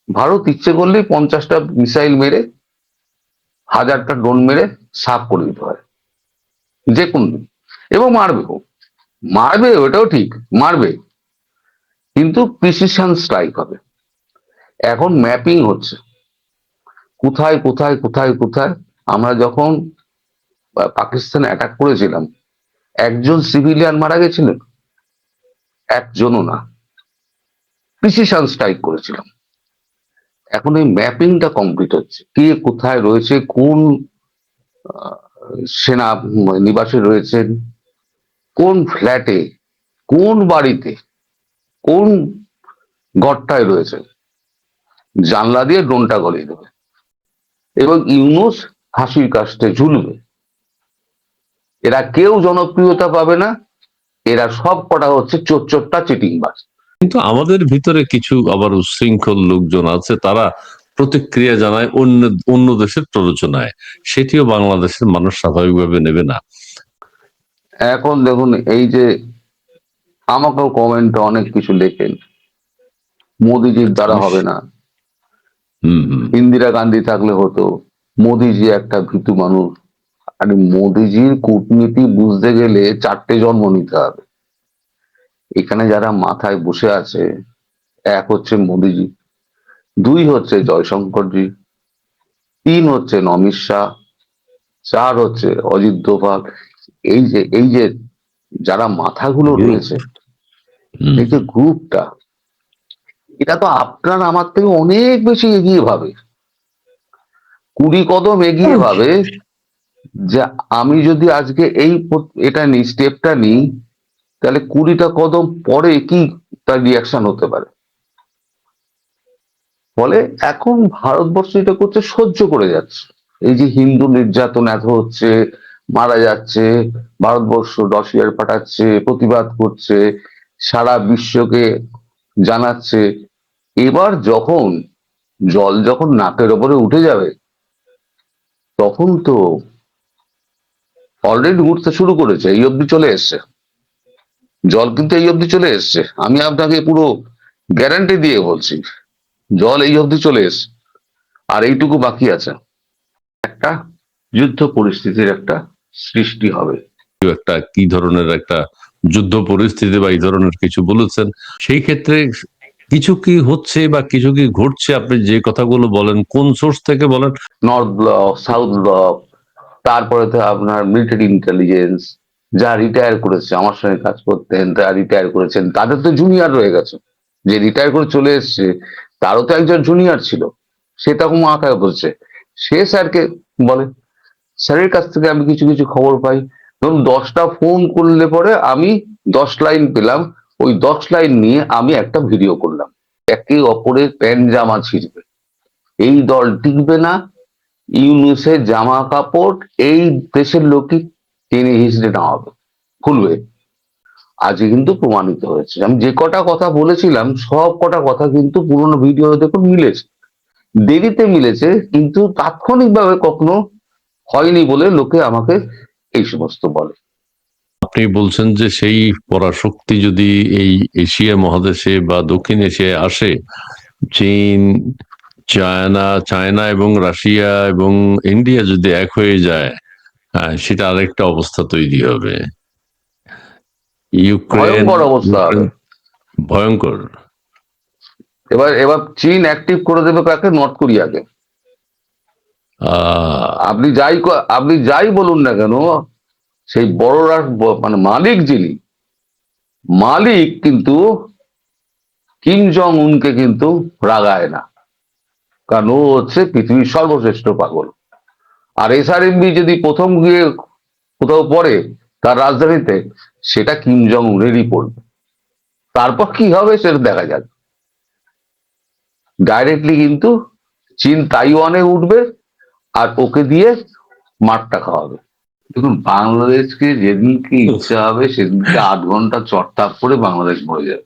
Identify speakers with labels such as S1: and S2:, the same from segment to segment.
S1: ভারত ইচ্ছে করলেই 50টা মিসাইল মেরে, 1000টা ড্রোন মেরে সাফ করে দিতে পারে যে কোন দিন। এবং মারবেও, মারবে, ওটাও ঠিক, মারবে, কিন্তু প্রিসিশন স্ট্রাইক হবে। এখন ম্যাপিং হচ্ছে কোথায় কোথায় কোথায় কোথায়। আমরা যখন পাকিস্তানে অ্যাটাক করেছিলাম, একজন সিভিলিয়ান মারা গেছিলেন? একজনও না। প্রিসিশন স্ট্রাইক করেছিলাম। এখন এই ম্যাপিংটা কমপ্লিট হচ্ছে, কে কোথায় রয়েছে, কোন আহ, সেনা নিবাসে রয়েছেন, কোন ফ্ল্যাটে, কোন বাড়িতে, কোন ঘরটায় রয়েছে, জানলা দিয়ে ড্রোনটা গলিয়ে দেবে এবং ইউনুস হাসির কাস্টে ঝুলবে। এরা কেউ জনপ্রিয়তা পাবে না, এরা সব কটা হচ্ছে চোরটা চিটিংবাজ।
S2: কিন্তু আমাদের ভিতরে কিছু আবার উচ্ছৃঙ্খল লোকজন আছে, তারা প্রতিক্রিয়া জানায় অন্য অন্য দেশের প্ররোচনায়, সেটিও বাংলাদেশের মানুষ স্বাভাবিকভাবে নেবে না।
S1: এখন দেখুন, এই যে আমাকেও কমেন্টে অনেক কিছু লেখেন, মোদিজির দ্বারা হবে না, ইন্দিরা গান্ধী থাকলে হতো, মোদিজি একটা ভীতু মানুষ। আরে মোদিজির কূটনীতি বুঝতে গেলে 4টে জন্ম নিতে হবে। এখানে যারা মাথায় বসে আছে, এক হচ্ছে মোদিজি, 2 হচ্ছে জয়শঙ্করজি, 3 হচ্ছে অমিত শাহ, 4 হচ্ছে অজিত দোভাল। এই যে যারা মাথাগুলো রয়েছে, এই যে গ্রুপটা, এটা তো আপনার আমার থেকে অনেক বেশি এগিয়ে ভাবে, 20 কদম এগিয়ে ভাবে যে আমি যদি আজকে এটা নিই, স্টেপটা নিই, তাহলে 20টা কদম পরে কি তার রিয়াকশন হতে পারে। ফলে এখন ভারতবর্ষ এটা করছে, সহ্য করে যাচ্ছে। এই যে হিন্দু নির্যাতন এত হচ্ছে, মারা যাচ্ছে, ভারতবর্ষ ডসিয়ার পাঠাচ্ছে, প্রতিবাদ করছে, সারা বিশ্বকে জানাচ্ছে। এবার যখন জল যখন নাকের ওপরে উঠে যাবে, তখন তো অলরেডি উঠতে শুরু করেছে, এই অবধি চলে এসছে জল, কিন্তু এই অবধি চলে এসছে। আমি আপনাকে পুরো গ্যারান্টি দিয়ে বলছি, জল এই অবধি চলে এসছে, আর এইটুকু বাকি আছে। একটা যুদ্ধ পরিস্থিতির একটা সৃষ্টি হবে।
S2: একটা কি ধরনের একটা যুদ্ধ পরিস্থিতি বা এই ধরনের কিছু বলেছেন, সেই ক্ষেত্রে কিছু কি হচ্ছে বা কিছু কি ঘটছে? আপনি যে কথাগুলো বলেন কোন সোর্স থেকে বলেন?
S1: নর্থ ব্লক, সাউথ ব্লক, তারপরে তো আপনার মিলিটারি ইন্টেলিজেন্স, যা রিটায়ার করেছে আমার সঙ্গে কাজ করতেন, তারা রিটায়ার করেছেন, তাদের তো জুনিয়র রয়ে গেছে। যে রিটায়ার করে চলে এসছে, তারও তো একজন জুনিয়র ছিল, সে তখন মাথায় বলছে, সে স্যারকে বলে, স্যারের কাছ থেকে আমি কিছু কিছু খবর পাই। ধরুন 10টা ফোন করলে পরে আমি 10 লাইন পেলাম, ওই 10 লাইন নিয়ে আমি একটা ভিডিও করলাম। একে অপরের প্যান্ট জামা ছিঁড়বে, এই দল টিকবে না, ইউনুসের জামা কাপড় এই দেশের লোকই টেনে হিসড়ে নামাবে, খুলবে। আজকে কিন্তু প্রমাণিত হয়েছে, আমি যে কটা কথা বলেছিলাম সব কটা কথা কিন্তু পুরোনো ভিডিও দেখুন মিলেছে। দেরিতে মিলেছে, কিন্তু তাৎক্ষণিকভাবে কখনো হয়নি বলে লোকে আমাকে এই সমস্ত বলে।
S2: আপনি বলছেন যে সেই পরাশক্তি যদি এই এশিয়া মহাদেশে বা দক্ষিণ এশিয়ায় আসে, চীন, চায়না এবং রাশিয়া এবং ইন্ডিয়া যদি এক হয়ে যায়, সেটা আরেকটা অবস্থা তৈরি হবে। ইউক্রেন,
S1: ভয়ঙ্কর অবস্থা হবে।
S2: ভয়ঙ্কর।
S1: এবার এবার চীন অ্যাক্টিভ করে দেবে কাকে? নর্থ কোরিয়াকে। আপনি যাই বলুন না কেন, সেই বড়রা মানে মালিক যিনি, মালিক কিন্তু কিম জং উনকে কিন্তু রাগায় না, কারণ ও হচ্ছে পৃথিবীর সর্বশ্রেষ্ঠ পাগল। আর এসআরএমবি যদি প্রথম গিয়ে কোথাও পড়ে তার রাজধানীতে, সেটা কিম জং উনেরই পড়বে। তারপর কি হবে সেটা দেখা যাক। ডাইরেক্টলি কিন্তু চীন তাইওয়ানে উঠবে, আর ওকে দিয়ে মাঠটা খাওয়াবে। দেখুন, বাংলাদেশকে যেদিনকে ইচ্ছা হবে সেদিনকে 8 ঘন্টা চটথাপ করে বাংলাদেশ ভরে যাবে।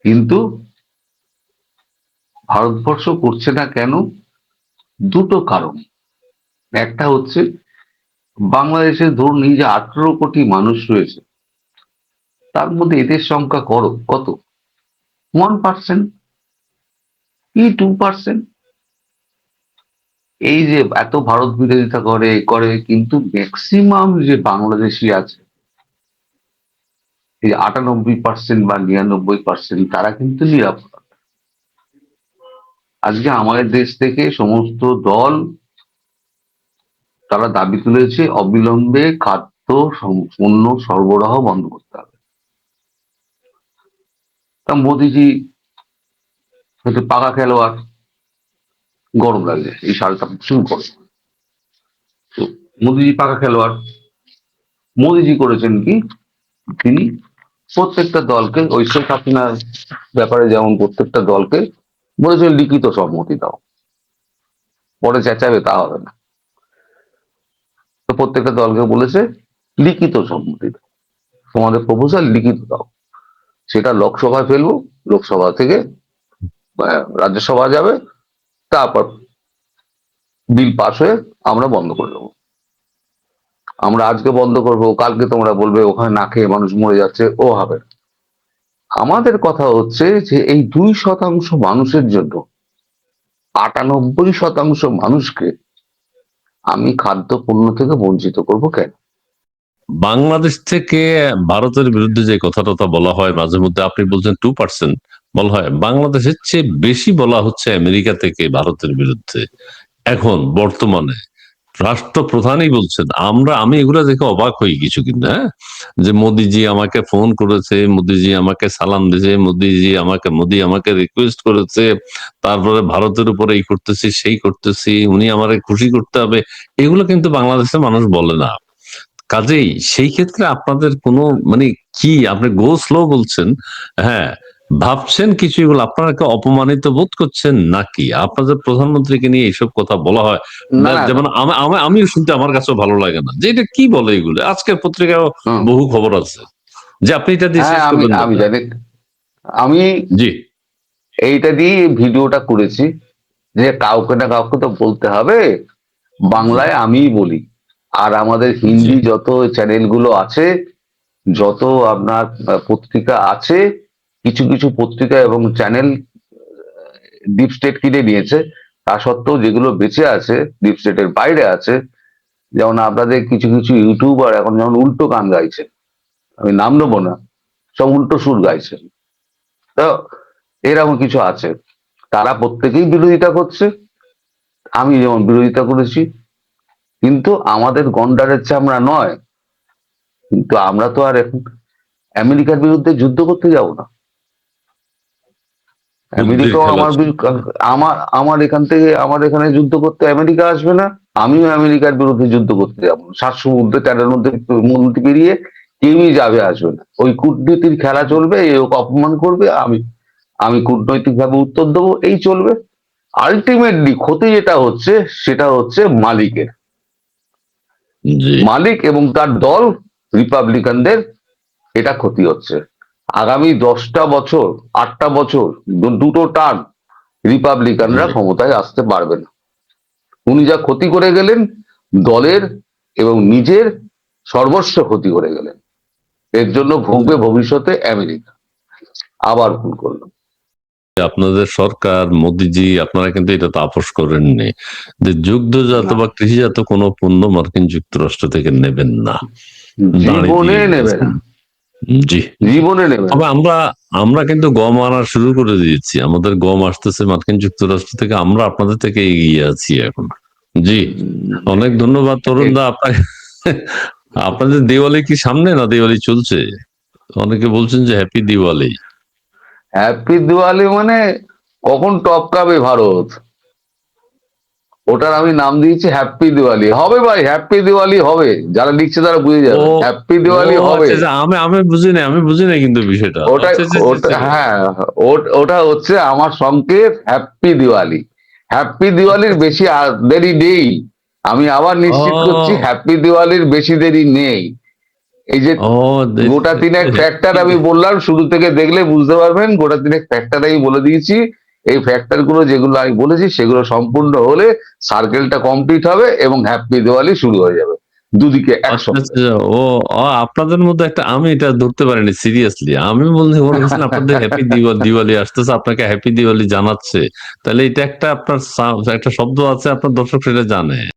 S1: কিন্তু ভারতবর্ষ করছে না কেন? দুটো কারণ। একটা হচ্ছে, বাংলাদেশে ধরুন এই যে 18 কোটি মানুষ রয়েছে, তার মধ্যে এদের সংখ্যা কত? 1%। কি 2%? এই যে এত ভারত বিরোধিতা করে করে, কিন্তু ম্যাক্সিমাম যে বাংলাদেশি আছে, এই 98% বা 99%, তারা কিন্তু নিরাপদ। আজকে আমাদের দেশ থেকে সমস্ত দল তারা দাবি তুলেছে অবিলম্বে খাদ্য পণ্য সরবরাহ বন্ধ করতে হবে। তা মোদিজি হয়তো পাকা খেলোয়াড়, গরম লাগে এই সালটা শুরু করে। তো মোদিজি পাকা খেলোয়াড়, মোদিজি করেছেন কি, তিনি প্রত্যেকটা দলকে ওই শেখ হাসিনার ব্যাপারে যেমন প্রত্যেকটা দলকে বলেছেন লিখিত সম্মতি দাও, পরে চেঁচাবে তা হবে না। তো প্রত্যেকটা দলকে বলেছে লিখিত সম্মতি দাও, তোমাদের প্রপোজাল লিখিত দাও, সেটা লোকসভায় ফেলবো, লোকসভা থেকে রাজ্যসভা যাবে, তারপর বিল পাস হয়ে আমরা বন্ধ করে দেবো। আমরা আজকে বন্ধ করবো, কালকে তোমরা বলবে ওখানে না খেয়ে মানুষ মরে যাচ্ছে, ও হবে না। আমাদের কথা হচ্ছে যে এই 2% মানুষের জন্য 98% মানুষকে আমি খাদ্য পণ্য থেকে বঞ্চিত করব কেন?
S2: বাংলাদেশ থেকে ভারতের বিরুদ্ধে যে কথাটা বলা হয় মাঝে মধ্যে, আপনি বলছেন 2% বলা হয়, বাংলাদেশের চেয়ে বেশি বলা হচ্ছে আমেরিকা থেকে ভারতের বিরুদ্ধে। এখন বর্তমানে রাষ্ট্রপ্রধানই বলছেন, আমি এগুলো দেখে অবাক হই কিছু, কিন্তু হ্যাঁ, যে মোদিজি আমাকে ফোন করেছে, মোদিজি আমাকে সালাম দিয়েছে, মোদি আমাকে রিকোয়েস্ট করেছে, তারপরে ভারতের উপরে এই করতেছি সেই করতেছি, উনি আমারে খুশি করতে হবে, এগুলো কিন্তু বাংলাদেশের মানুষ বলে না। কাজেই সেই ক্ষেত্রে আপনাদের কোনো মানে কি, আপনি গো স্লো বলছেন, হ্যাঁ, ভাবছেন কিছু, এগুলো আপনারা কি অপমানিত বোধ করছেন নাকি? আপনাদের প্রধানমন্ত্রীকে নিয়ে এইসব কথা বলা হয়,
S1: না না না।
S2: যেমন আমিও শুনতে আমার কাছেও ভালো লাগে না যে এটা কি বলে এগুলো। আজকের পত্রিকায়
S1: হুম।
S2: বহু খবর আছে, যে আপনি এটা দিয়ে
S1: হ্যাঁ,
S2: শেষ
S1: আমি
S2: করবেন না।
S1: আমি জানি। আমি
S2: জি
S1: এইটা দিয়ে ভিডিওটা করেছি যে কাউকে না কাউকে তো বলতে হবে,
S2: জি
S1: বাংলায় আমি বলি। আর আমাদের
S2: জি
S1: হিন্দি যত চ্যানেলগুলো আছে, যত আপনার পত্রিকা আছে, কিছু কিছু পত্রিকা এবং চ্যানেল ডিপ স্টেট কিনে নিয়েছে। তা সত্ত্বেও যেগুলো বেঁচে আছে, ডিপ স্টেটের বাইরে আছে, যেমন আপনাদের কিছু কিছু ইউটিউবার এখন যেমন উল্টো গান গাইছে, আমি নাম নেবো না, সব উল্টো সুর গাইছে। তো এরকম কিছু আছে, তারা প্রত্যেকেই বিরোধিতা করছে, আমি যেমন বিরোধিতা করেছি। কিন্তু আমাদের গন্ডারের চামড়া নয়, কিন্তু আমরা তো আর এখন আমেরিকার বিরুদ্ধে যুদ্ধ করতে যাব না।
S2: বুদ্ধির
S1: আমেরিকাও
S2: খেলা
S1: আমার
S2: চলছে।
S1: আমার আমার এখান থেকে আমার এখানে যুদ্ধ করতে আমেরিকা আসবে না, আমিও আমেরিকার বিরুদ্ধে যুদ্ধ করতে যাবো না। 7 সমুদ্রে 13 মধ্যে পেরিয়ে কেউই যাবে আসবে না। ওই কূটনীতির খেলা চলবে, এ ওকে অপমান করবে, আমি আমি কূটনৈতিক ভাবে উত্তর দেবো, এই চলবে। আলটিমেটলি ক্ষতি যেটা হচ্ছে সেটা হচ্ছে মালিকের,
S2: জি
S1: মালিক এবং তার দল রিপাবলিকানদের, এটা ক্ষতি হচ্ছে। আগামী 10টা বছর, 8টা বছর, দুটো টার্ম রিপাবলিকানরা
S2: জি
S1: ক্ষমতায় আসতে পারবে না। উনি যা ক্ষতি করে গেলেন দলের এবং নিজের, সর্বস্ব ক্ষতি করে গেলেন। এর জন্য ভুগবে ভবিষ্যতে আমেরিকা। আবার ভুল করলো।
S2: আপনাদের সরকার মোদিজি, আপনারা কিন্তু এটা তাপস করেননি যে যুদ্ধজাত
S1: না,
S2: বা কৃষিজাত কোনো পণ্য মার্কিন যুক্তরাষ্ট্র থেকে নেবেন না, দাঁড়িয়ে
S1: জীবনে
S2: দিয়ে
S1: নেবে
S2: গেছেন।
S1: না,
S2: জি জি।
S1: জীবনে নেবে না।
S2: তবে আমরা আমরা কিন্তু গম আনা শুরু করে দিয়েছি, আমাদের গম আসতেছে মার্কিন যুক্তরাষ্ট্র থেকে, আমরা আপনাদের থেকে এগিয়ে আছি এখন। জি, অনেক ধন্যবাদ তরুণ দা আপনাকে। আপনাদের দিওয়ালি কি সামনে, না দিওয়ালি চলছে? অনেকে বলছেন যে হ্যাপি দিওয়ালি।
S1: হ্যাপি দিওয়ালি মানে কখন টপকাবে ভারত, ওটার আমি নাম দিয়েছি হ্যাপি দিওয়ালি। হবে ভাই, হ্যাপি দিওয়ালি হবে, যারা লিখছে তারা বুঝে
S2: ও
S1: যাবে, হ্যাপি
S2: ও
S1: দিওয়ালি হবে।
S2: আচ্ছা আচ্ছা, আমি বুঝি না, আমি বুঝি না কিন্তু বিষয়টা।
S1: ওটা
S2: আচ্ছা আচ্ছা আচ্ছা
S1: ওটা
S2: আচ্ছা।
S1: হ্যাঁ, ওটা হচ্ছে আমার সংকেত, হ্যাপি দিওয়ালি। হ্যাপি
S2: আচ্ছা
S1: দিওয়ালির
S2: আচ্ছা।
S1: বেশি আর দেরি নেই। আমি আবার নিশ্চিত করছি
S2: ও
S1: হ্যাপি দিওয়ালির বেশি দেরি নেই। এই যে
S2: ও
S1: গোটা তিনেক ফ্যাক্টর
S2: হ্যাপি।
S1: আমি বললাম, শুরু থেকে দেখলে বুঝতে পারবেন, গোটা তিনেক ফ্যাক্টর আমি বলে দিয়েছি। এই ফ্যাক্টর গুলো যেগুলো আমি বলেছি সেগুলো সম্পূর্ণ হলে সার্কেলটা কমপ্লিট হবে এবং হ্যাপি দিওয়ালি শুরু হয়ে যাবে। দুদিকে
S2: আচ্ছা
S1: একসঙ্গে।
S2: আচ্ছা, ও ও, আপনাদের মধ্যে একটা, আমি এটা ধরতে পারিনি সিরিয়াসলি। আমি বলছি মনে করছেন আপনাদের হ্যাপি দিওয়ালি আসতেছে, আপনাকে হ্যাপি দিওয়ালি জানাচ্ছে। তাহলে এটা একটা আপনার একটা শব্দ আছে, আপনার দর্শক সেটা জানে।